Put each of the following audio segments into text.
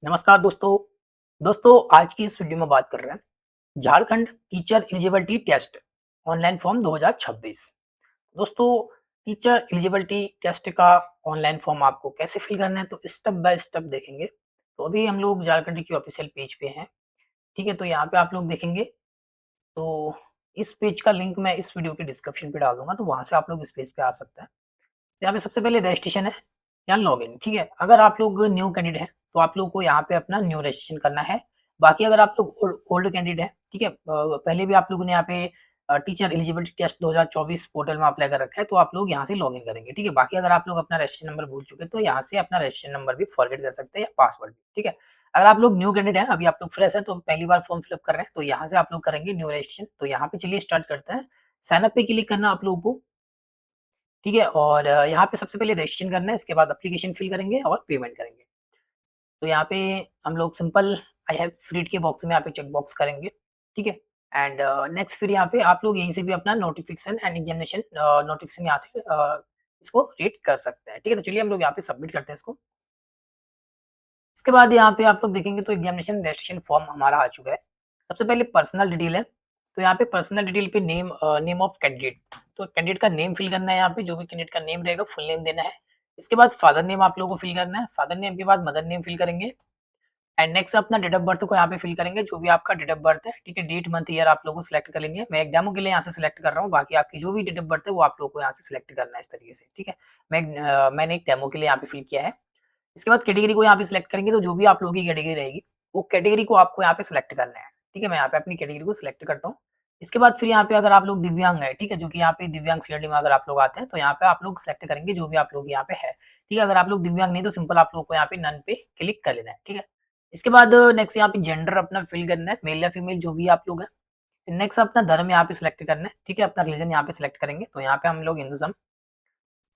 नमस्कार दोस्तों। आज की इस वीडियो में बात कर रहे हैं Jharkhand teacher eligibility test online form 2026। दोस्तों, टीचर एलिजिबिलिटी टेस्ट का ऑनलाइन फॉर्म आपको कैसे फिल करना है तो स्टेप बाय स्टेप देखेंगे। तो अभी हम लोग झारखंड की ऑफिशियल पेज पे हैं। ठीक है, तो यहाँ पे आप लोग देखेंगे तो इस पेज का लिंक मैं इस वीडियो के डिस्क्रिप्शन पे डाल दूंगा, तो वहां से आप लोग इस पेज पे आ सकते हैं। यहाँ पे सबसे पहले रजिस्ट्रेशन है या लॉगिन। ठीक है, अगर आप लोग न्यू कैंडिडेट हैं तो आप लोग को यहाँ पे अपना न्यू रजिस्ट्रेशन करना है। बाकी अगर आप लोग ओल्ड कैंडिडेट हैं, ठीक है, पहले भी आप लोगों ने यहाँ पे टीचर एलिजिबिलिटी टेस्ट 2024 पोर्टल में अप्लाई कर रखा है, तो आप लोग यहाँ से लॉगिन करेंगे। ठीक है, बाकी अगर आप लोग अपना रजिस्ट्रेशन नंबर भूल चुके तो यहाँ से अपना रजिस्ट्रेशन नंबर भी फॉरगेट कर सकते हैं या पासवर्ड भी। ठीक है, अगर आप लोग न्यू कैंडिडेट हैं, अभी आप लोग फ्रेश है तो पहली बार फॉर्म फिलअप कर रहे हैं, तो यहाँ से आप लोग करेंगे न्यू रजिस्ट्रेशन। तो यहाँ पे चलिए स्टार्ट करते हैं। साइन अप पे क्लिक करना आप लोगों को। ठीक है, और यहाँ पे सबसे पहले रजिस्ट्रेशन करना है, इसके बाद एप्लीकेशन फिल करेंगे और पेमेंट करेंगे। तो यहाँ पे हम लोग सिंपल आई हैव फ्रीड के बॉक्स में यहाँ पे चेक बॉक्स करेंगे। ठीक है, एंड नेक्स्ट फिर यहाँ पे आप लोग यहीं से भी अपना नोटिफिकेशन एंड एग्जामिनेशन नोटिफिकेशन यहाँ से इसको रीड कर सकते हैं। ठीक है, तो चलिए हम लोग यहाँ पे सबमिट करते हैं इसको। इसके बाद यहाँ पे आप लोग देखेंगे तो एग्जामिनेशन रजिस्ट्रेशन फॉर्म हमारा आ चुका है। सबसे पहले पर्सनल डिटेल है, तो यहाँ पे पर्सनल डिटेल पे नेम ऑफ कैंडिडेट, तो कैंडिडेट का नेम फिल करना है। यहाँ पे जो भी कैंडिडेट का नेम रहेगा फुल नेम देना है। इसके बाद फादर नेम आप लोगों को फिल करना है। फादर नेम के बाद मदर नेम फिल करेंगे। एंड नेक्स्ट अपना डेट ऑफ बर्थ को यहाँ पे फिल करेंगे, जो भी आपका डेट ऑफ बर्थ है। ठीक है, डेट मंथ ईयर आप लोगों को सिलेक्ट कर लेंगे। मैं एग्जामों के लिए यहाँ से सिलेक्ट कर रहा हूँ, बाकी आपकी जो भी डेट ऑफ बर्थ है वो आप लोगों को यहाँ से सिलेक्ट करना है इस तरीके से। ठीक है, मैंने एक डेमो के लिए यहाँ पे फिल किया है। इसके बाद कैटेगरी को यहाँ पे सिलेक्ट करेंगे, तो जो भी आप लोगों की कैटेगरी रहेगी वो कैटेगरी को आपको यहाँ पे सिलेक्ट करना है। ठीक है, मैं यहाँ पे अपनी कैटेगरी को सिलेक्ट करता हूँ। इसके बाद फिर यहाँ पे अगर आप लोग दिव्यांग है, ठीक है, जो कि यहाँ पे दिव्यांग श्रेणी में अगर आप लोग आते हैं तो यहाँ पे आप लोग सिलेक्ट करेंगे जो भी आप लोग यहाँ पे है। ठीक है, अगर आप लोग दिव्यांग नहीं तो सिंपल आप लोग को यहाँ पे नन पे क्लिक कर लेना है। ठीक है, इसके बाद नेक्स्ट यहाँ पे जेंडर अपना फिल करना है, मेल या फीमेल जो भी आप लोग हैं। नेक्स्ट अपना धर्म यहाँ पे सिलेक्ट करना है। ठीक है, अपना रिलीजन यहाँ पे सिलेक्ट करेंगे, तो यहाँ पे हम लोग हिंदुज्म।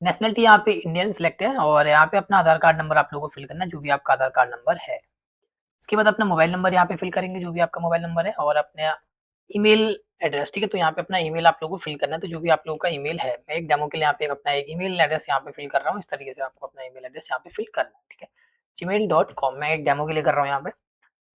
नेशनलिटी यहाँ पे इंडियन सिलेक्ट है, और यहाँ पे अपना आधार कार्ड नंबर आप लोगों को फिल करना है, जो भी आपका आधार कार्ड नंबर है। इसके बाद अपना मोबाइल नंबर यहाँ पे फिल करेंगे, जो भी आपका मोबाइल नंबर है, और अपना ईमेल एड्रेस। ठीक है, तो यहाँ पे अपना ईमेल आप लोगों को फिल करना है, तो जो भी आप लोगों का ईमेल है, मैं एक डेमो के लिए यहाँ पे अपना एक ईमेल एड्रेस यहाँ पे फिल कर रहा हूँ। इस तरीके से आपको अपना ईमेल एड्रेस यहाँ पे फिल करना है। ठीक है, gmail.com मैं एक डेमो के लिए कर रहा हूँ यहाँ पे।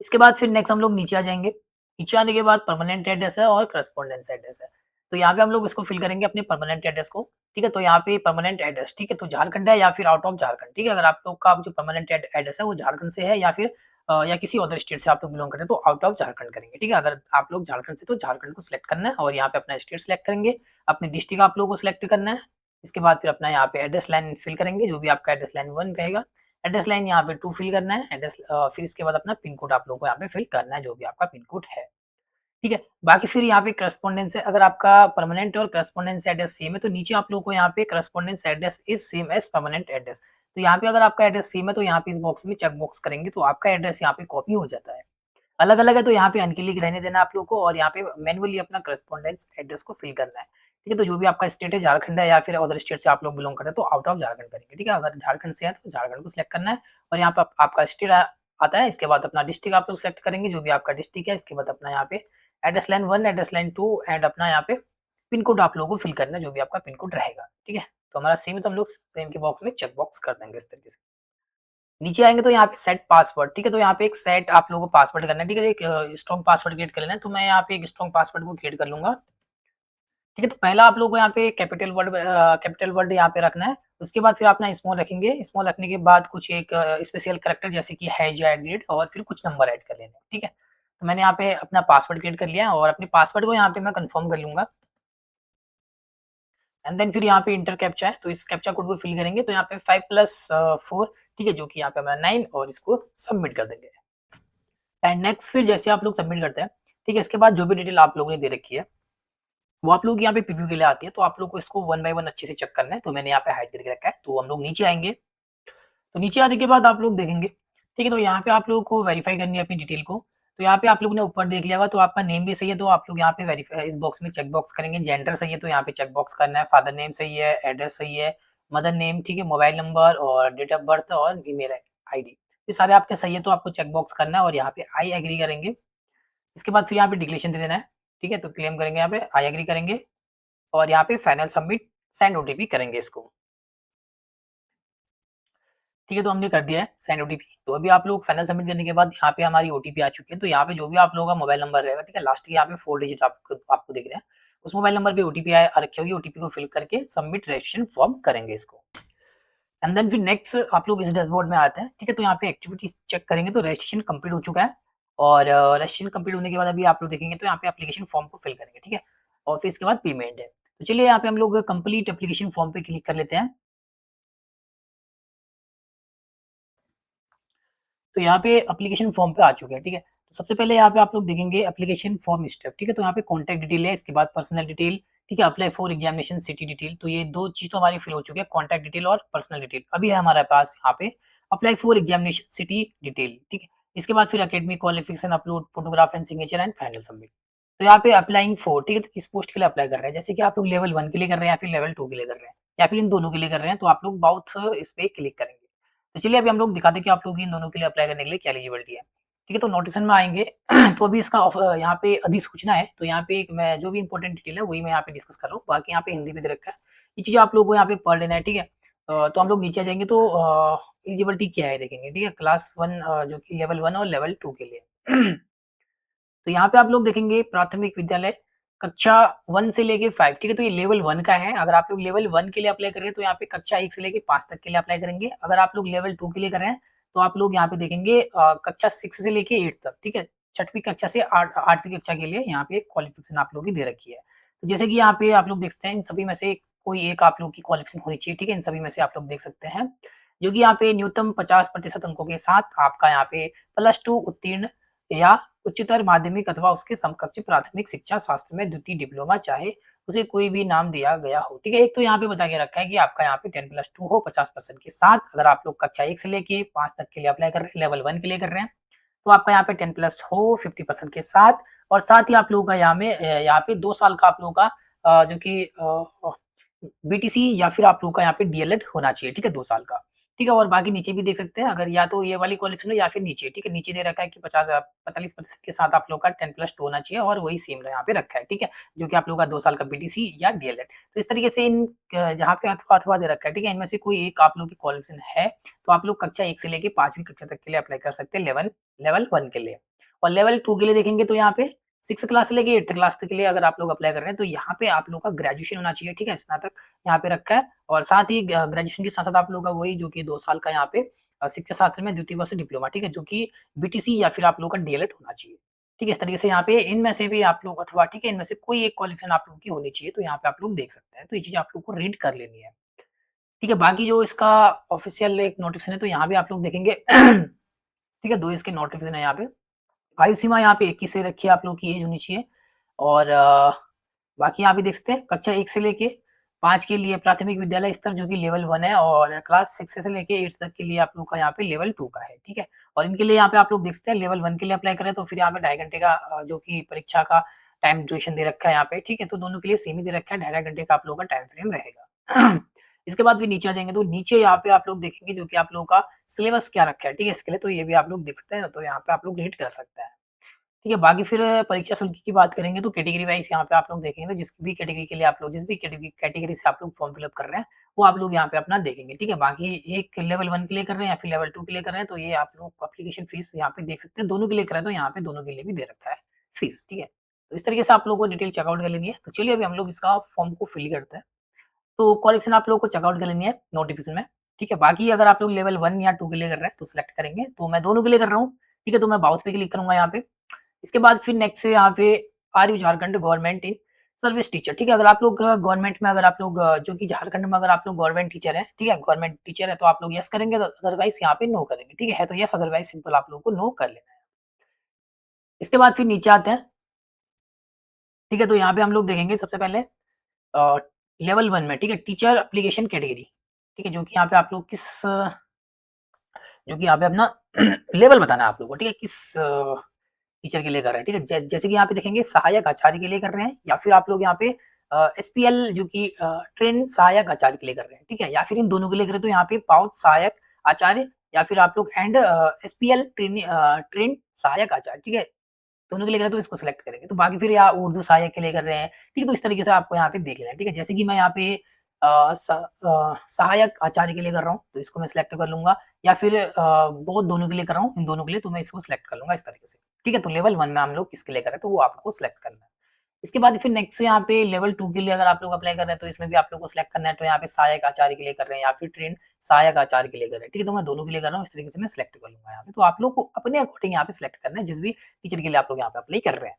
इसके बाद फिर नेक्स्ट हम लोग नीचे आ जाएँगे। नीचे आने के बाद परमानेंट एड्रेस है और करस्पॉन्डेंस एड्रेस है। तो यहाँ पे हम लोग इसको फिल करेंगे अपने परमानेंट एड्रेस को। ठीक है, तो यहाँ पे परमानेंट एड्रेस, ठीक है, तो झारखंड है या फिर आउट ऑफ झारखंड। ठीक है, अगर आप लोग का जो परमानेंट एड्रेस है वो झारखंड से है या फिर या किसी अदर स्टेट से आप लोग बिलॉन्ग करें तो आउट ऑफ झारखंड करेंगे। ठीक है, अगर आप लोग झारखंड से तो झारखंड को सिलेक्ट करना है और यहाँ पे अपना स्टेट सिलेक्ट करेंगे। अपनी डिस्ट्रिक्ट आप लोगों को सिलेक्ट करना है। इसके बाद फिर अपना यहाँ पे एड्रेस लाइन फिल करेंगे, जो भी आपका एड्रेस लाइन 1 रहेगा। एड्रेस लाइन यहाँ पे 2 फिल करना है। फिर इसके बाद अपना पिन कोड आप लोगों को यहाँ पे फिल करना है, जो भी आपका पिन कोड है। ठीक है, बाकी फिर यहाँ पे करस्पॉन्डेंस है, अगर आपका परमानेंट और करस्पॉन्डेंस एड्रेस सेम है तो नीचे आप लोगों को यहाँ पे correspondence address is same as permanent address. तो यहाँ पे अगर आपका एड्रेस सेम है तो यहाँ पे इस बॉक्स में चेक बॉक्स करेंगे, तो आपका एड्रेस यहाँ पे कॉपी हो जाता है। अलग अलग है तो यहाँ पे अनक्लिक रहने देना आप लोग को, और यहाँ पे मैनुअली अपना करस्पॉन्डेंस एड्रेस को फिल करना है। ठीक है, तो जो भी आपका स्टेट है, झारखंड है या फिर अदर स्टेट से आप लोग बिलोंग करते हैं तो आउट ऑफ झारखंड करेंगे। ठीक है, अगर झारखंड से है तो झारखंड को सिलेक्ट करना है, और यहाँ पे आपका स्टेट आता है। इसके बाद अपना डिस्ट्रिक्ट आप लोग सेलेक्ट करेंगे, जो भी आपका डिस्ट्रिक्ट है। इसके बाद अपना यहाँ पे address line 1, address line 2 and अपना यहाँ पे पिन कोड आप लोगों को फिल करना है, जो भी आपका पिन कोड रहेगा। ठीक है, तो हमारा सेम है तो हम लोग सेम के बॉक्स में चेक बॉक्स कर देंगे इस तरीके से। नीचे आएँगे तो यहाँ पे सेट पासवर्ड, ठीक है, तो यहाँ पे एक सेट आप लोगों को पासवर्ड करना है। ठीक है, एक स्ट्रॉन्ग पासवर्ड क्रिएट कर लेना है, तो मैं यहाँ पे एक स्ट्रॉन्ग पासवर्ड को क्रिएट कर लूँगा। ठीक है, तो पहला आप लोगों को यहाँ पे कैपिटल वर्ड यहाँ पे रखना है। उसके बाद फिर अपना स्मॉल रखेंगे। स्मॉल रखने के बाद कुछ एक स्पेशल कैरेक्टर जैसे कि हैश या एट और फिर कुछ नंबर ऐड कर लेने हैं। ठीक है, तो मैंने यहाँ पे अपना पासवर्ड क्रिएट कर लिया है, और अपने पासवर्ड को यहाँ पे मैं कंफर्म कर लूँगा। एंड देन फिर यहाँ पे इंटर कैप्चा है, तो इस कैप्चा कोड को फिल करेंगे, तो यहाँ पे 5+4, ठीक है, जो कि यहाँ पे हमारा 9, और इसको सबमिट कर देंगे। एंड नेक्स्ट फिर जैसे आप लोग सबमिट करते हैं, ठीक है, इसके बाद जो भी डिटेल आप लोगों ने दे रखी है वो आप लोग यहाँ पे प्रीव्यू के लिए आती है, तो आप लोग को इसको वन बाय वन अच्छे से चेक करना है। तो मैंने यहाँ पे हाइड करके रखा है। तो हम लोग नीचे आएंगे, तो नीचे आने के बाद आप लोग देखेंगे, ठीक है, तो यहाँ पे आप लोगों को वेरीफाई करनी है अपनी डिटेल को। तो यहाँ पे आप लोगों ने ऊपर देख लिया होगा, तो आपका नेम भी सही है तो आप लोग यहाँ पे वेरीफाई इस बॉक्स में चेक बॉक्स करेंगे। जेंडर सही है तो यहाँ पे चेक बॉक्स करना है। फादर नेम सही है, एड्रेस सही है, मदर नेम, ठीक है, मोबाइल नंबर और डेट ऑफ बर्थ और ईमेल आईडी, ये सारे आपके सही है तो आपको चेक बॉक्स करना है, और यहाँ पे आई एग्री करेंगे। इसके बाद फिर यहाँ पे डिक्लेरेशन दे देना है। ठीक है, तो क्लेम करेंगे, यहाँ पे आई एग्री करेंगे, और यहाँ पे फाइनल सबमिट सेंड ओटीपी करेंगे इसको। ठीक है, तो हमने कर दिया है सेंड ओटीपी। तो अभी आप लोग फाइनल सबमिट करने के बाद यहाँ पे हमारी ओटीपी आ चुकी है। तो यहाँ पे जो भी आप लोगों का मोबाइल नंबर रहेगा, ठीक है, लास्ट के यहाँ पे 4 डिजिट आपको आपको दिख रहे हैं। उस मोबाइल नंबर पे ओटीपी आ रखी होगी, ओटीपी को फिल करके सबमिट रजिस्ट्रेशन फॉर्म करेंगे इसको। एंड देन फिर नेक्स्ट आप लोग इस डैशबोर्ड में आते हैं, ठीक है, तो यहाँ पे एक्टिविटीज चेक करेंगे तो रजिस्ट्रेशन कंप्लीट हो चुका है। और रजिस्ट्रेशन कंप्लीट होने के बाद अभी आप लोग देखेंगे तो यहाँ पे एप्लीकेशन फॉर्म को फिल करेंगे, ठीक है, और फिर इसके बाद पेमेंट है। तो चलिए यहाँ पे हम लोग कंप्लीट एप्लीकेशन फॉर्म पे क्लिक कर लेते हैं। तो यहाँ पे एप्लीकेशन फॉर्म पे आ चुके हैं, ठीक है। तो सबसे पहले यहाँ पे आप लोग देखेंगे एप्लीकेशन फॉर्म स्टेप, ठीक है, तो यहाँ पे कॉन्टैक्ट डिटेल है, इसके बाद पर्सनल डिटेल, ठीक है, apply for examination city detail. तो ये 2 चीज़ तो हमारी फिल हो चुकी है, कॉन्टैक्ट डिटेल और पर्सनल डिटेल। अभी है हमारे पास यहाँ पे apply for examination city detail, ठीक है। इसके बाद फिर academic qualification upload, photograph and signature and final submit. तो यहाँ पे अप्लाइंग फॉर, ठीक है, तो किस पोस्ट के लिए अप्लाई कर रहे हैं, जैसे कि आप लोग लेवल 1 के लिए कर रहे हैं या फिर लेवल 2 के लिए कर रहे हैं या फिर इन दोनों के लिए कर रहे हैं, तो आप लोग बाउथ इस पे क्लिक करेंगे। तो चलिए अभी हम लोग दिखाते हैं कि आप लोग इन दोनों के लिए अप्लाई करने के लिए क्या एलिजिबिलिटी है। ठीक है, तो नोटिफिकेशन में आएँगे तो अभी इसका यहाँ पे अधिसूचना है, तो यहाँ पे एक मैं जो भी इम्पोर्टेंट डिटेल है वही मैं यहाँ पे डिस्कस कर रहा हूँ, बाकी यहाँ पे हिंदी में दे रखा है। ये चीज़ें आप लोगों को यहाँ पे पढ़ लेना है, ठीक है। तो हम लोग नीचे आ जाएँगे तो एलिजिबिलिटी क्या है देखेंगे, ठीक है, क्लास 1 जो कि लेवल 1 और लेवल 2 के लिए। तो यहाँ पे आप लोग देखेंगे प्राथमिक विद्यालय कक्षा 1 से लेके 5, ठीक है, तो ये लेवल 1 का है। अगर आप लोग लेवल 1 के लिए अप्लाई कर रहे हैं तो यहाँ पे कक्षा 1 से लेके 5 तक के लिए अप्लाई करेंगे। अगर आप लोग लेवल 2 के लिए कर रहे हैं तो आप लोग यहाँ पे देखेंगे कक्षा 6 से लेके 8 तक, ठीक है, 6वीं कक्षा से 8वीं कक्षा के लिए यहाँ पे क्वालिफिकेशन आप लोगों की दे रखी है। तो जैसे कि यहाँ पे आप लोग देखते हैं इन सभी में से कोई एक आप लोग की क्वालिफिकेशन होनी चाहिए, ठीक है, इन सभी में से आप लोग देख सकते हैं, जो कि यहाँ पे न्यूनतम 50% अंकों के साथ आपका यहाँ पे +2 उत्तीर्ण या उच्चतर माध्यमिक अथवा उसके समकक्ष प्राथमिक शिक्षा शास्त्र में द्वितीय डिप्लोमा, चाहे उसे कोई भी नाम दिया गया हो, ठीक है। एक तो यहाँ पे बता के रखा है कि आपका यहाँ पे 10+2 हो 50% के साथ। अगर आप लोग कक्षा 1 से लेके 5 तक के लिए अप्लाई कर रहे हैं, लेवल 1 के लिए कर रहे हैं, तो आपका यहाँ पे 10+ हो 50% के साथ। और साथ ही आप लोगों का यहाँ पे 2 साल का आप लोगों का जो कि बीटीसी या फिर आप लोगों का यहाँ पे डीएलएड होना चाहिए, ठीक है, 2 साल का। ठीक है, और बाकी नीचे भी देख सकते हैं, अगर या तो ये वाली क्वालिफ़िकेशन है या फिर नीचे, ठीक है, नीचे दे रखा है कि 45% के साथ आप लोग का 10+2 होना चाहिए और वही सेम यहाँ पे रखा है, ठीक है, जो कि आप लोग का 2 साल का बीटीसी या डीएलएड। तो इस तरीके से इन जहाँ पे अथवा दे रखा है, ठीक है, इनमें से कोई एक आप लोग की क्वालिफ़िकेशन है, तो आप लोग कक्षा 1 से लेके 5वीं कक्षा तक के लिए अप्लाई कर सकते हैं लेवल 1 के लिए। और लेवल 2 के लिए देखेंगे तो यहाँ पे 6th क्लास से लेके 8th क्लास तक के लिए अगर आप लोग अप्लाई कर रहे हैं, तो यहाँ पे आप लोग का ग्रेजुएशन होना चाहिए, ठीक है, स्नातक यहाँ पे रखा है। और साथ ही ग्रेजुएशन के साथ-साथ आप लोगों का वही जो कि 2 साल का यहाँ पे शिक्षा शास्त्र में द्वितीय वर्ष डिप्लोमा, ठीक है, जो कि बीटीसी या फिर आप लोगों का डीएलएड होना चाहिए। ठीक है, इस तरीके से यहाँ पे इनमें से भी आप लोग अथवा ठीक है, इनमें से कोई एक क्वालिफ़िकेशन आप लोगों की होनी चाहिए, तो यहाँ पे आप लोग देख सकते हैं। तो ये चीज़ आप लोग को रीड कर लेनी है। ठीक है, बाकी जो इसका ऑफ़िशियल एक नोटिफ़िकेशन है, तो यहाँ भी आप लोग देखेंगे ठीक है, 2 इसके नोटिफ़िकेशन है यहाँ पे। आयु सीमा यहाँ पे 21 से रखी है, आप लोग की एज होनी चाहिए। और बाकी यहाँ पे देख सकते हैं कक्षा 1 से लेके 5 के लिए प्राथमिक विद्यालय स्तर जो कि लेवल 1 है, और क्लास 6 से लेके 8 तक के लिए आप लोग का यहाँ पे लेवल 2 का है, ठीक है। और इनके लिए यहाँ पे आप लोग देख सकते हैं लेवल 1 के लिए अप्लाई करें तो फिर यहाँ पे 2.5 घंटे का जो कि परीक्षा का टाइम ड्यूरेशन दे रखा है यहाँ पे, ठीक है। तो दोनों के लिए सेम ही दे रखा है, 2.5 घंटे का आप लोगों का टाइम फ्रेम रहेगा। इसके बाद फिर नीचे आ जाएँगे तो नीचे यहाँ पे आप लोग देखेंगे जो कि आप लोगों का सिलेबस क्या रखा है, ठीक है, इसके लिए तो ये भी आप लोग देख सकते हैं, तो यहाँ पे आप लोग रीड कर सकते हैं। ठीक है, बाकी फिर परीक्षा शुल्क की बात करेंगे तो कैटेगरी वाइज़ यहाँ पे आप लोग देखेंगे तो जिस भी कैटेगरी के लिए आप लोग जिस भी कैटेगरी से आप लोग फॉर्म फिल अप कर रहे हैं, वो आप लोग यहाँ पे अपना देखेंगे, ठीक है। बाकी एक लेवल 1 के लिए कर रहे हैं या फिर लेवल 2 के लिए कर रहे हैं, तो ये आप लोग एप्लीकेशन फीस यहाँ पे देख सकते हैं, दोनों के लिए कर रहे हैं तो यहाँ पे दोनों के लिए भी दे रखा है फीस, ठीक है। तो इस तरीके से आप लोगों को डिटेल चेकआउट कर लेनी है। तो चलिए अभी हम लोग इसका फॉर्म को फिल करते हैं। तो क्वालिफ़िकेशन आप लोगों को चेकआउट कर लेनी है नोटिफ़िकेशन में, ठीक है। बाकी अगर आप लोग लेवल 1 या 2 के लिए कर रहे हैं तो सिलेक्ट करेंगे, तो मैं दोनों के लिए कर रहा हूँ, ठीक है, तो मैं बाउथ पे क्लिक करूँगा यहाँ पे। इसके बाद फिर नेक्स्ट से यहाँ पे are you Jharkhand government in service teacher, ठीक है। अगर आप लोग गवर्नमेंट में अगर आप लोग जो कि झारखंड में अगर आप लोग गवर्नमेंट टीचर हैं, ठीक है, गवर्नमेंट टीचर है तो आप लोग यस करेंगे, तो अदरवाइज़ यहाँ पे नो करेंगे, ठीक है। तो यस अदरवाइज़ सिंपल आप लोगों को नो कर लेना है। इसके बाद फिर नीचे आते हैं, ठीक है, तो यहाँ पे हम लोग देखेंगे सबसे पहले अ, लेवल 1 में, ठीक है, टीचर एप्लीकेशन कैटेगरी, ठीक है, जो कि यहाँ पे आप लोग जो कि यहाँ पे अपना लेवल बताना है आप लोगों को, ठीक है, किस टीचर के लिए कर रहे हैं, ठीक है। जैसे कि यहाँ पे देखेंगे सहायक आचार्य के लिए कर रहे हैं या फिर आप लोग यहाँ पे एसपीएल जो कि ट्रेन सहायक आचार्य के लिए कर रहे हैं, ठीक है, या फिर इन दोनों के लिए करें तो यहाँ पे पाउच सहायक आचार्य या फिर आप लोग एंड एसपीएल ट्रेन सहायक आचार्य, ठीक है, दोनों के लिए करें तो इसको सिलेक्ट करेंगे। तो बाकी फिर यहाँ उर्दू सहायक के लिए कर रहे हैं, ठीक है, तो इस तरीके से आपको यहाँ पे देख लेना है, ठीक है। जैसे कि मैं यहाँ पे सहायक आचार्य के लिए कर रहा हूँ, तो इसको मैं सिलेक्ट कर लूँगा, या फिर बोथ दोनों के लिए कर रहा हूँ, इन दोनों के लिए तो मैं इसको सिलेक्ट कर लूँगा इस तरीके से। ठीक है, तो लेवल 1 में हम लोग किसके लिए कर रहे हैं, तो वो आपको सिलेक्ट करना है। इसके बाद फिर नेक्स्ट यहाँ पे लेवल 2 के लिए अगर आप लोग अप्लाई कर रहे हैं, तो इसमें भी आप लोग को सिलेक्ट करना है, तो यहाँ पे सहायक आचार्य के लिए कर रहे हैं या फिर ट्रेन सहायक आचार्य के लिए कर रहे हैं। ठीक है, तो मैं दोनों के लिए कर रहा हूँ, इस तरीके से मैं सिलेक्ट कर लूँगा यहाँ पे। तो आप लोग को अपने अकॉर्डिंग यहाँ पे सिलेक्ट करना है, जिस भी टीचर के लिए आप लोग यहाँ पे अप्लाई कर रहे हैं।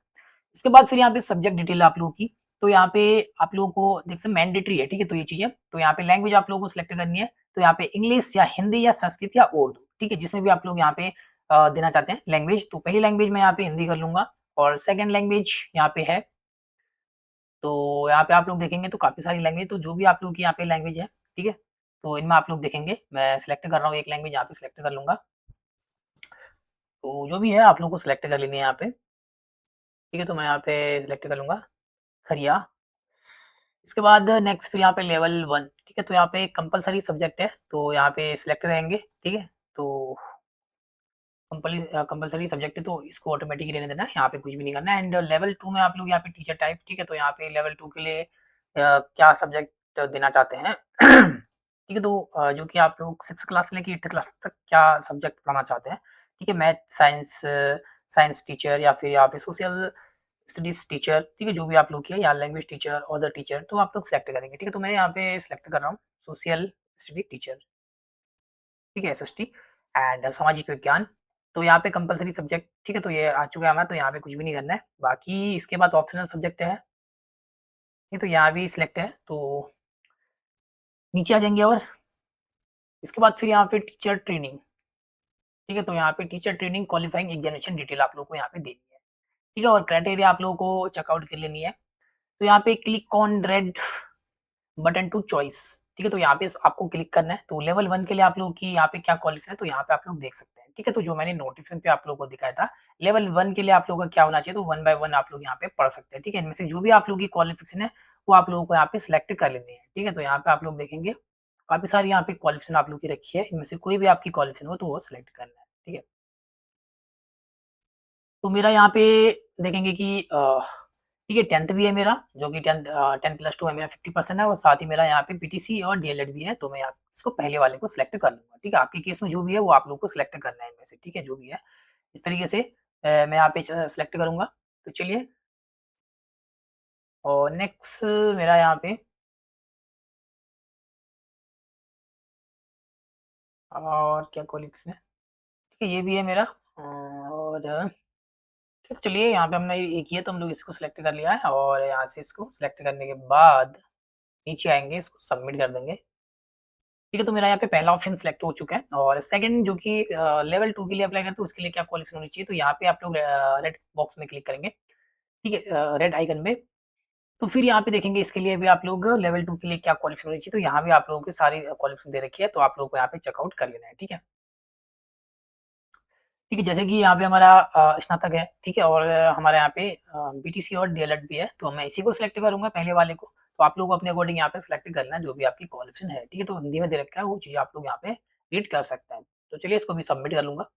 इसके बाद फिर यहाँ पे सब्जेक्ट डिटेल आप लोगों की, तो यहाँ पे आप लोगों को देख सकते मैंडेटरी है, ठीक है, तो ये चीज़ें, तो यहाँ पे लैंग्वेज आप लोगों को सिलेक्ट करनी है, तो यहाँ पे इंग्लिश या हिंदी या संस्कृत या उर्दू, ठीक है, जिसमें भी आप लोग यहाँ पे देना चाहते हैं लैंग्वेज, तो पहली लैंग्वेज मैं यहाँ पे हिंदी कर लूँगा और सेकंड लैंग्वेज यहाँ पे है, तो यहाँ पे आप लोग देखेंगे तो काफ़ी सारी लैंग्वेज, तो जो भी आप लोग की यहाँ पे लैंग्वेज है, ठीक है, तो इनमें आप लोग देखेंगे, मैं सिलेक्ट कर रहा हूँ एक लैंग्वेज यहाँ पे सिलेक्ट कर लूँगा, तो जो भी है आप लोग को सिलेक्ट कर लेनी है यहाँ पे, ठीक है, तो मैं यहाँ पे सिलेक्ट कर लूँगा खरिया। इसके बाद नेक्स्ट फिर यहाँ पे लेवल 1, ठीक है, तो यहाँ पे कंपल्सरी सब्जेक्ट है, तो यहाँ पे सिलेक्ट रहेंगे, ठीक है, तो कंपल्सरी सब्जेक्ट है, तो इसको ऑटोमेटिक रहने देना है, यहाँ पे कुछ भी नहीं करना है। एंड लेवल 2 में आप लोग यहाँ पे टीचर टाइप, ठीक है, तो यहाँ पे लेवल 2 के लिए क्या सब्जेक्ट देना चाहते हैं ठीक है, तो जो कि आप लोग 6th क्लास से लेके 8th क्लास तक क्या सब्जेक्ट पढ़ाना चाहते हैं, ठीक है, मैथ, साइंस, साइंस टीचर या फिर यहाँ पे सोशल स्टडीज टीचर, ठीक है, जो भी आप लोग की है, या लैंग्वेज टीचर, अदर टीचर, तो आप लोग सेलेक्ट करेंगे, ठीक है, तो मैं यहाँ पे सिलेक्ट कर रहा हूँ सोशल स्टडी टीचर, ठीक है, एसएसटी एंड सामाजिक विज्ञान, तो यहाँ पे कंपल्सरी सब्जेक्ट, ठीक है, तो ये आ चुका है हमारा, तो यहाँ पे कुछ भी नहीं करना है। बाकी इसके बाद ऑप्शनल सब्जेक्ट है, ये तो यहाँ भी सिलेक्ट है, तो नीचे आ जाएँगे और इसके बाद फिर यहाँ पे टीचर ट्रेनिंग, ठीक है, तो यहाँ पे teacher training qualifying examination detail आप लोगों को यहाँ पे देनी है, ठीक है, और क्राइटेरिया आप लोगों को चेकआउट कर लेनी है। तो यहाँ पे click on red button to choice, ठीक है, तो यहाँ पे आपको क्लिक करना है, तो लेवल 1 के लिए आप लोगों की यहाँ पे क्या क्वालिफिकेशन है, तो यहाँ पे आप लोग देख सकते हैं, ठीक है, तो जो मैंने नोटिफिकेशन पे आप लोगों को दिखाया था, लेवल 1 के लिए आप लोगों का क्या होना चाहिए, तो 1 बाय 1 आप लोग यहाँ पे पढ़ सकते हैं, ठीक है, इनमें से जो भी आप लोगों की क्वालिफिकेशन है, वो आप लोगों को यहाँ पे सिलेक्ट कर लेनी है, ठीक है, तो यहाँ पे आप लोग देखेंगे, काफ़ी सारी यहाँ पे क्वालिफिकेशन आप लोग की रखी है, इनमें से कोई भी आपकी क्वालिफिकेशन हो, तो वो सिलेक्ट करना है, ठीक है। तो मेरा यहाँ पे देखेंगे कि ठीक है 10th भी है मेरा, जो कि 10+2 है मेरा 50% है, और साथ ही मेरा यहाँ पे पीटीसी और डीएलएड भी है, तो मैं यहाँ इसको पहले वाले को सिलेक्ट कर लूँगा, ठीक है। आपके केस में जो भी है वो आप लोग को सिलेक्ट करना है इनमें से, ठीक है, जो भी है। इस तरीके से मैं यहाँ पे सिलेक्ट करूँगा, तो चलिए, और नेक्स्ट मेरा यहाँ पे और क्या कॉलिग्स है, ठीक है, ये भी है मेरा, और ठीक है, चलिए यहाँ पे हमने एक ही है, तो हम लोग इसको सिलेक्ट कर लिया है, और यहाँ से इसको सिलेक्ट करने के बाद नीचे आएँगे, इसको सबमिट कर देंगे। ठीक है, तो मेरा यहाँ पे पहला ऑप्शन सिलेक्ट हो चुका है, और सेकंड जो कि लेवल 2 के लिए अप्लाई करते हैं, उसके लिए क्या क्वालिफिकेशन होनी चाहिए, तो यहाँ पे आप लोग रेड बॉक्स में क्लिक करेंगे, ठीक है, रेड आइकन में। तो फिर यहाँ पे देखेंगे इसके लिए भी आप लोग लेवल 2 के लिए क्या क्वालिफिकेशन होनी चाहिए, तो यहाँ भी आप लोगों की सारी क्वालिफिकेशन दे रखी है, तो आप लोगों को यहाँ पे चेकआउट कर लेना है, ठीक है। ठीक है, जैसे कि यहाँ पे हमारा स्नातक है, ठीक है, और हमारे यहाँ पे बीटीसी और डीएलएड भी है, तो मैं इसी को सिलेक्ट करूँगा पहले वाले को। तो आप लोग अपने अकॉर्डिंग यहाँ पे सिलेक्ट करना है, जो भी आपकी क्वालिफिकेशन है, ठीक है, तो हिंदी में दे रखा है, वो चीज़ आप लोग यहाँ पे रीड कर सकते हैं। तो चलिए इसको भी सबमिट कर लूँगा।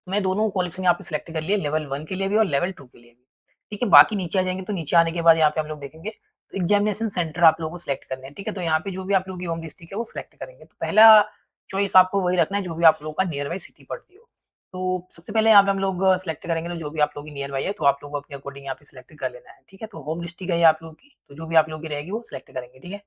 मैं दोनों क्वालिफिकेशन यहाँ पे सिलेक्ट कर लिए, लेवल 1 के लिए भी और लेवल 2 के लिए भी। ठीक है, बाकी नीचे आ जाएँगे, तो नीचे आने के बाद यहाँ पे हम लोग देखेंगे, तो एग्जामिनेशन सेंटर आप लोगों को सिलेक्ट करने हैं, ठीक है, तो यहाँ पे जो भी आप लोगों की होम डिस्ट्रिक्ट है वो सिलेक्ट करेंगे। तो पहला चॉइस आपको वही रखना है, जो भी आप लोगों का नियर बाय सिटी पड़ती हो। तो सबसे पहले यहाँ पे हम लोग सिलेक्ट करेंगे, तो जो भी आप लोगों की नियर बाय है, तो आप लोगों को अपने अकॉर्डिंग यहाँ पे सिलेक्ट कर लेना है, ठीक है। तो होम डिस्ट्रिक्ट है ये आप लोगों की, तो जो भी आप लोगों की रहेगी वो सिलेक्ट करेंगे, ठीक है।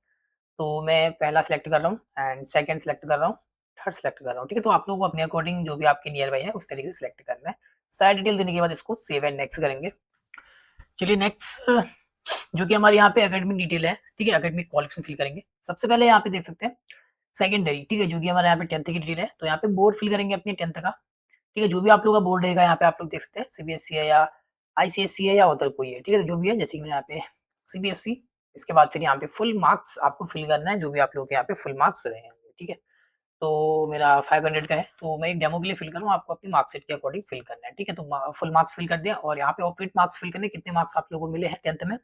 तो मैं पहला सिलेक्ट कर रहा हूँ एंड सेकंड सिलेक्ट कर रहा हूँ, थर्ड सिलेक्ट कर रहा हूँ, ठीक है। तो आप लोगों को अपने अकॉर्डिंग जो भी आपके नियर बाय है उस तरीके से सिलेक्ट करना है। सारी डिटेल देने के बाद इसको सेव एंड नेक्स्ट करेंगे। चलिए नेक्स्ट जो कि हमारे यहाँ पे एकेडमिक डिटेल है, ठीक है, एकेडमिक क्वालिफिकेशन फिल करेंगे। सबसे पहले यहाँ पे देख सकते हैं सेकेंडरी, ठीक है, जो कि हमारे यहाँ पे 10th की डिटेल है, तो यहाँ पे बोर्ड फिल करेंगे अपनी 10th का, ठीक है, जो भी आप लोगों का बोर्ड रहेगा यहाँ पे आप लोग देख सकते हैं, सीबीएसई है या आईसीएसई है या अदर कोई है, ठीक है, तो जो भी है, जैसे कि मैंने यहाँ पे सीबीएसई, इसके बाद फिर यहाँ पे फुल मार्क्स आपको फिल करना है, जो भी आप लोगों के यहाँ पे फुल मार्क्स रहे हैं, ठीक है। तो मेरा 500 का है, तो मैं एक डेमो के लिए फिल करूँ, आपको अपनी मार्कशीट के अकॉर्डिंग फिल करना है, ठीक है। तो फुल मार्क्स फिल कर दिया, और यहाँ पे ऑपरेट मार्क्स फिल करने, कितने मार्क्स आप लोगों को मिले हैं 10th में,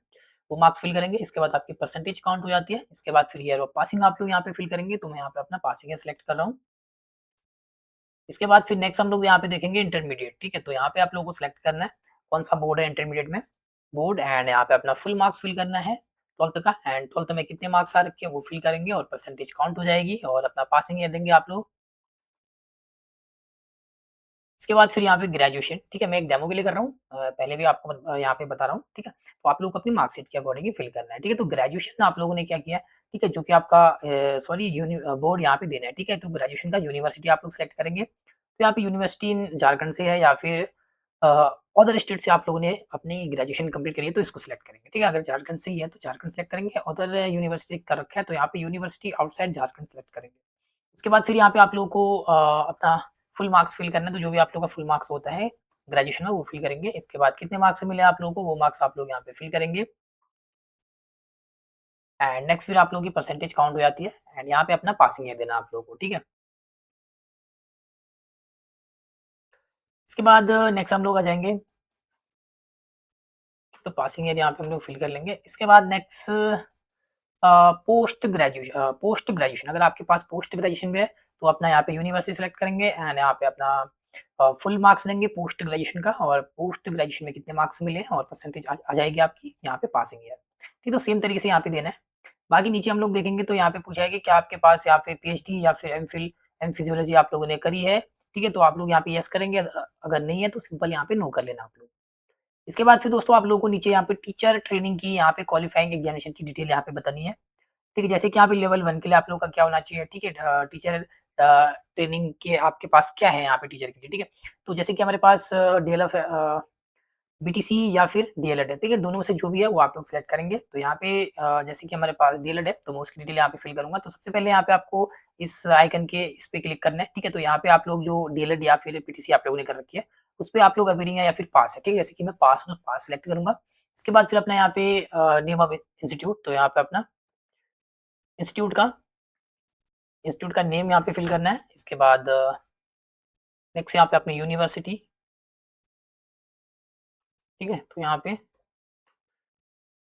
वो मार्क्स फिल करेंगे। इसके बाद आपकी परसेंटेज काउंट हो जाती है। इसके बाद फिर ईयर ऑफ पासिंग आप लोग यहाँ पे फिल करेंगे, तो मैं यहाँ पे अपना पासिंग है सिलेक्ट कर रहा हूँ। इसके बाद फिर नेक्स्ट हम लोग यहाँ पे देखेंगे इंटरमीडिएट, ठीक है, तो यहाँ पे आप लोगों को सिलेक्ट करना है कौन सा बोर्ड है इंटरमीडिएट में, बोर्ड, एंड यहाँ पे अपना फुल मार्क्स फिल करना है। 12th का, एंड 12th में कितने मार्क्स आ रखे हैं वो फिल करेंगे और परसेंटेज काउंट हो जाएगी और अपना पासिंग ईयर देंगे आप लोग। इसके बाद फिर यहाँ पे ग्रेजुएशन, ठीक है? मैं एक डेमो के लिए कर रहा हूँ। पहले भी आपको यहाँ पे बता रहा हूँ, ठीक है? तो आप लोगों को अपनी मार्कशीट के अकॉर्डिंग ही फिल करना है, ठीक है? तो ग्रेजुएशन आप लोगों ने क्या किया है, ठीक है? जो कि आपका सॉरी बोर्ड यहाँ पे देना है, ठीक है? तो ग्रेजुएशन का यूनिवर्सिटी आप लोग सेलेक्ट करेंगे। तो यहाँ पे यूनिवर्सिटी इन झारखंड से है या फिर अ, अदर स्टेट से आप लोगों ने अपनी ग्रेजुएशन कंप्लीट करी है तो इसको सेलेक्ट करेंगे, ठीक है? अगर झारखंड से ही है तो झारखंड सेलेक्ट करेंगे, अदर यूनिवर्सिटी कर रखा है तो यहाँ पे यूनिवर्सिटी आउटसाइड झारखंड सेलेक्ट करेंगे। उसके बाद फिर यहाँ पे आप लोगों को अपना फुल मार्क्स फिल करना है, तो जो भी आप लोगों का फुल मार्क्स होता है ग्रेजुएशन में वो फिल करेंगे। इसके बाद कितने मार्क्स मिले आप लोगों को वो मार्क्स आप लोग यहाँ पे फिल करेंगे एंड नेक्स्ट फिर आप लोगों की परसेंटेज काउंट हो जाती है एंड यहाँ पे अपना पासिंग ईयर देना आप लोगों को, ठीक है? इसके बाद नेक्स्ट हम लोग आ जाएँगे, तो पासिंग ईयर यहाँ पे हम लोग फिल कर लेंगे। इसके बाद नेक्स्ट पोस्ट ग्रेजुएशन अगर आपके पास पोस्ट ग्रेजुएशन भी है, तो अपना यहाँ पे यूनिवर्सिटी सेलेक्ट करेंगे एंड यहाँ पे अपना फुल मार्क्स देंगे पोस्ट ग्रेजुएशन का और पोस्ट ग्रेजुएशन में कितने मार्क्स मिले हैं और परसेंटेज आ जाएगी आपकी यहाँ पे पासिंग ईयर। ठीक है, तो सेम तरीके से यहाँ पे देना है। बाकी नीचे हम लोग देखेंगे तो यहाँ पे पूछा है कि क्या आपके पास यहाँ पे पीएचडी या फिर एमफिल एम फिजियोलॉजी आप लोगों ने करी है, ठीक है? तो आप लोग यहाँ पे येस करेंगे, अगर नहीं है तो सिंपल यहाँ पे नो कर लेना आप लोग। इसके बाद फिर दोस्तों आप लोगों को नीचे यहाँ पे टीचर ट्रेनिंग की यहाँ पे क्वालिफाइंग एग्जामिनेशन की डिटेल यहाँ पे बतानी है। ठीक है, जैसे कि यहाँ पे लेवल 1 के लिए आप लोगों का क्या होना चाहिए, ठीक है? टीचर ट्रेनिंग के आपके पास क्या है यहाँ पे टीचर के लिए, ठीक है? तो जैसे कि हमारे पास डीएलएफ बीटीसी या फिर डीएलएड है, ठीक है? दोनों में से जो भी है वो आप लोग सेलेक्ट करेंगे। तो यहाँ पे जैसे कि हमारे पास डीएलएड है तो मैं उसकी डिटेल यहाँ पे फिल करूँगा। तो सबसे पहले यहाँ पे आपको इस आइकन के इस पे क्लिक करना है, ठीक है? तो यहाँ पे आप लोग जो डीएलएड या फिर पीटीसी आप लोगों ने कर रखी है, उस पे आप लोग अग्री हैं या फिर पास है, ठीक है? जैसे कि मैं पास हूँ, तो पास सेलेक्ट करूँगा। इसके बाद फिर अपना यहाँ पे नेम ऑफ इंस्टीट्यूट, तो यहाँ पे अपना इंस्टीट्यूट का नेम यहाँ पे फिल करना है। इसके बाद नेक्स्ट यहाँ पे अपनी यूनिवर्सिटी, ठीक है? तो यहाँ पे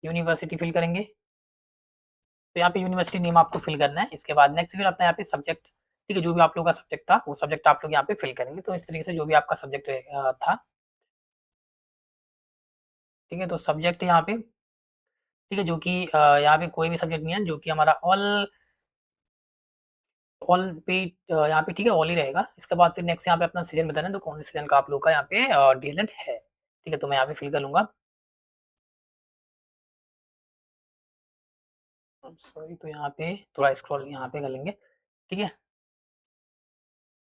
यूनिवर्सिटी फिल करेंगे। तो यहाँ पे यूनिवर्सिटी नेम आपको फिल करना है। इसके बाद नेक्स्ट फिर अपना यहाँ पे सब्जेक्ट, ठीक है? जो भी आप लोगों का सब्जेक्ट था, वो सब्जेक्ट आप लोग यहाँ पे फिल करेंगे। तो इस तरीके से जो भी आपका सब्जेक्ट था, ठीक है? तो सब्जेक्ट यहाँ पे, ठीक है? जो कि यहाँ पे कोई भी सब्जेक्ट नहीं है, जो कि हमारा ऑल ऑल पे यहाँ पे, ठीक है? ऑल ही रहेगा। इसके बाद फिर नेक्स्ट यहाँ पे अपना सीजन बताना है, तो कौन से सीजन का आप लोग का यहाँ पे डीएलएड है, ठीक है? तो मैं यहाँ पे फिल कर लूँगा। सॉरी, तो यहाँ पे थोड़ा स्क्रॉल यहाँ पे कर लेंगे, ठीक है?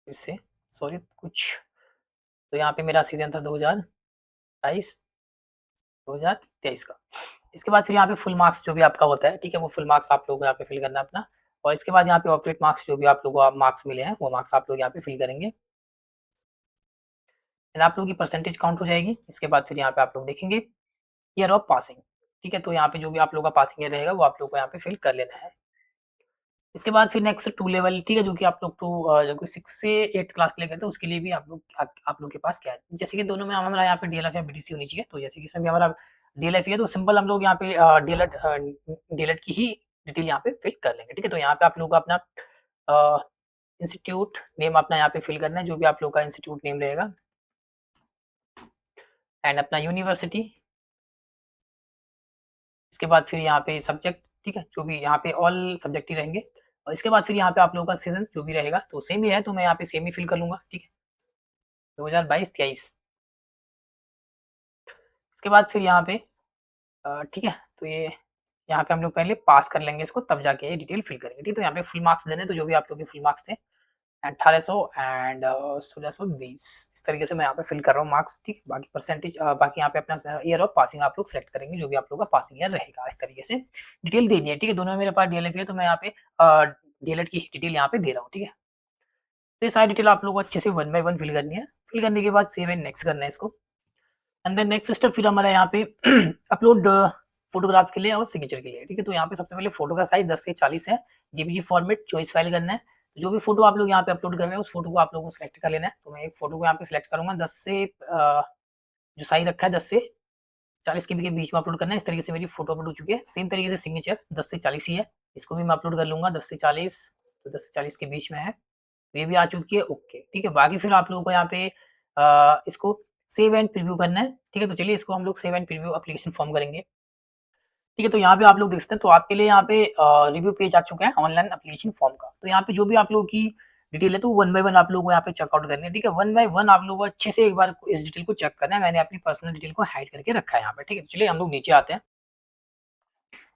इससे सॉरी कुछ, तो यहाँ पे मेरा सीज़न था 2022 2023 का। इसके बाद फिर यहाँ पे फुल मार्क्स जो भी आपका होता है, ठीक है? वो फुल मार्क्स आप लोगों को यहाँ पे फिल करना है अपना और इसके बाद यहाँ पे ऑपरेट मार्क्स जो भी आप लोगों को मार्क्स मिले हैं, वो मार्क्स आप लोग यहाँ पे फिल करेंगे एंड आप लोगों की परसेंटेज काउंट हो जाएगी। इसके बाद फिर यहाँ पे आप लोग देखेंगे ईयर ऑफ पासिंग, ठीक है? तो यहाँ पे जो भी आप लोगों का पासिंग ईयर रहेगा, वो आप लोग को यहाँ पे फिल कर लेना है। इसके बाद फिर नेक्स्ट 2 लेवल, ठीक है? जो कि आप लोग जो कि 6 से 8th क्लास के लिए करते हैं, उसके लिए भी आप लोग के पास क्या है? जैसे कि दोनों में हमारा यहाँ पे डीएलएफ या बीटीसी होनी चाहिए, तो जैसे कि इसमें भी हमारा डीएलएफ ही है, तो सिंपल हम लोग यहाँ पे डीएलएड की ही डिटेल यहाँ पे फिल कर लेंगे, ठीक है? तो यहाँ पे आप लोगों को अपना अ, इंस्टीट्यूट नेम अपना यहाँ पे फिल करना है, जो भी आप लोग का इंस्टीट्यूट नेम रहेगा एंड अपना यूनिवर्सिटी, इसके बाद फिर यहाँ पे सब्जेक्ट, ठीक है? जो भी यहाँ पे ऑल सब्जेक्ट ही रहेंगे और इसके बाद फिर यहाँ पे आप लोगों का सीज़न जो भी रहेगा, तो सेम ही है, तो मैं यहाँ पे सेम ही फिल कर लूँगा, ठीक है? 2022-23 इसके बाद फिर यहाँ पे ठीक है? तो ये यहाँ पे हम लोग पहले पास कर लेंगे इसको, तब जाके ये डिटेल फिल करेंगे, ठीक है? तो यहाँ पे फुल मार्क्स देने हैं, तो जो भी आप लोग के फुल मार्क्स थे 1800 एंड 1620 इस तरीके से मैं यहाँ पे फिल कर रहा हूँ मार्क्स, ठीक है? बाकी परसेंटेज बाकी यहाँ पे अपना ईयर ऑफ पासिंग आप लोग सेलेक्ट करेंगे, जो भी आप लोग का पासिंग ईयर रहेगा, इस तरीके से डिटेल देनी है, ठीक है? दोनों में मेरे पास डीएलएड है, तो मैं यहाँ पे डीएलएड की डिटेल यहाँ पे दे रहा हूँ, ठीक है? तो ये सारी डिटेल आप लोगों को अच्छे से वन बाय वन फिल करनी है। फिल करने के बाद सेव एंड नेक्स्ट करना है इसको एंड देन नेक्स्ट स्टेप फिर हमारा यहाँ पे अपलोड फोटोग्राफ के लिए और सिग्नेचर के लिए, ठीक है? तो यहाँ पे सबसे पहले फोटो का साइज 10 से 40 है, जेपीजी फॉर्मेट चॉइस फाइल करना है। जो भी फोटो आप लोग यहाँ पे अपलोड कर रहे हैं, उस फोटो को आप लोगों को सिलेक्ट कर लेना है। तो मैं एक फोटो को यहाँ पे सिलेक्ट करूँगा 10 से जो साइज रखा है 10 से 40 के बीच में अपलोड करना है। इस तरीके से मेरी फोटो अपलोड हो चुकी है। सेम तरीके से सिग्नेचर 10 से 40 ही है, इसको भी मैं अपलोड कर लूँगा 10 से 40, तो 10 से 40 के बीच में है। तो ये भी आ चुकी है, ओके, ठीक है? बाकी फिर आप लोगों को यहाँ पे इसको सेव एंड प्रीव्यू करना है, ठीक है? तो चलिए इसको हम लोग save and preview application form करेंगे। ठीक है, तो यहाँ पे आप लोग देख सकते हैं, तो आपके लिए यहाँ पे रिव्यू पेज आ चुका है ऑनलाइन एप्लीकेशन फॉर्म का। तो यहाँ पे जो भी आप लोगों की डिटेल है, तो वन बाय वन आप लोगों को यहाँ पे चेकआउट करनी है, ठीक है? वन बाय वन आप लोगों को अच्छे से एक बार इस डिटेल को चेक करना है। मैंने अपनी पर्सनल डिटेल को हाइड करके रखा है यहाँ पे, ठीक है? तो चलिए हम लोग नीचे आते हैं।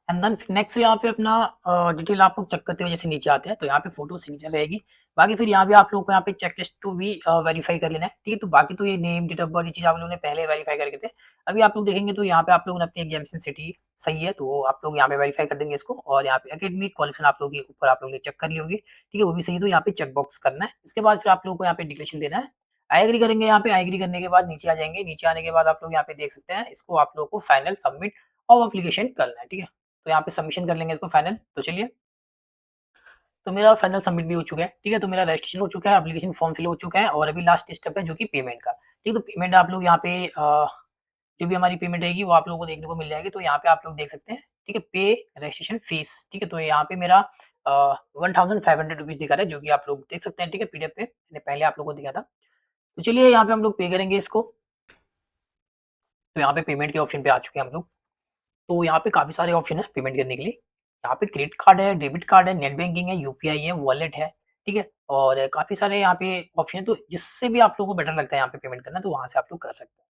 एंड देन नेक्स्ट यहाँ पे अपना डिटेल आप लोग चेक करते हुए जैसे नीचे आते हैं, तो यहाँ पे फोटो सिग्नेचर रहेगी। बाकी फिर यहाँ पे आप लोग को यहाँ पे चेकलिस्ट टू भी वेरीफाई कर लेना है, ठीक है? तो बाकी तो ये नेम, डेट ऑफ बर्थ ये चीज़ आप लोगों ने पहले वेरीफाई करके थे। अभी आप लोग देखेंगे तो यहाँ पे आप लोगों ने अपनी एग्जामिनेशन सिटी सही है, तो आप लोग यहाँ पे वेरीफाई कर देंगे इसको, और यहाँ पे एकेडमिक क्वालिफिकेशन आप लोगों के ऊपर आप लोगों ने चेक कर ली होगी, ठीक है? वो भी सही है, तो यहाँ पे चेक बॉक्स करना है। इसके बाद फिर आप लोगों को यहाँ पे डिक्लेरेशन देना है। आई एग्री करेंगे, यहाँ पे आई एग्री करने के बाद नीचे आ जाएँगे। नीचे आने के बाद आप लोग यहाँ पे देख सकते हैं, इसको आप लोगों को फाइनल सबमिट ऑफ एप्लीकेशन करना है, ठीक है? तो यहाँ पे सबमिशन कर लेंगे इसको फाइनल। तो चलिए, तो मेरा फाइनल सबमिट भी हो चुका है, ठीक है? तो मेरा रजिस्ट्रेशन हो चुका है, एप्लीकेशन फॉर्म फिल हो चुका है, और अभी लास्ट स्टेप है जो कि पेमेंट का, ठीक है? तो पेमेंट आप लोग यहाँ पे जो भी हमारी पेमेंट रहेगी वो आप लोगों को देखने को मिल जाएगी। तो यहाँ पे आप लोग देख सकते हैं, ठीक है? पे रजिस्ट्रेशन फीस, ठीक है? तो यहाँ पे मेरा 1500 रुपीज़ दिखा रहा है, जो कि आप लोग देख सकते हैं, ठीक है? पीडीएफ पे मैंने पहले आप लोगों को दिया था। तो चलिए यहाँ पे हम लोग पे करेंगे इसको। तो यहाँ पे पेमेंट के ऑप्शन पे आ चुके हैं हम लोग। तो यहाँ पे काफ़ी सारे ऑप्शन है पेमेंट करने के लिए। यहाँ पे क्रेडिट कार्ड है, डेबिट कार्ड है, नेट बैंकिंग है, यूपीआई है, वॉलेट है, ठीक है? और काफ़ी सारे यहाँ पे ऑप्शन है, तो जिससे भी आप लोगों को बेटर लगता है यहाँ पे पेमेंट करना, तो वहाँ से आप लोग कर सकते हैं,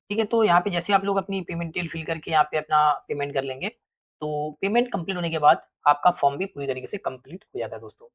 ठीक है? तो यहाँ पे जैसे आप लोग अपनी पेमेंट डिटेल फिल करके यहाँ पे अपना पेमेंट कर लेंगे, तो पेमेंट कंप्लीट होने के बाद आपका फॉर्म भी पूरी तरीके से कंप्लीट हो जाता है दोस्तों।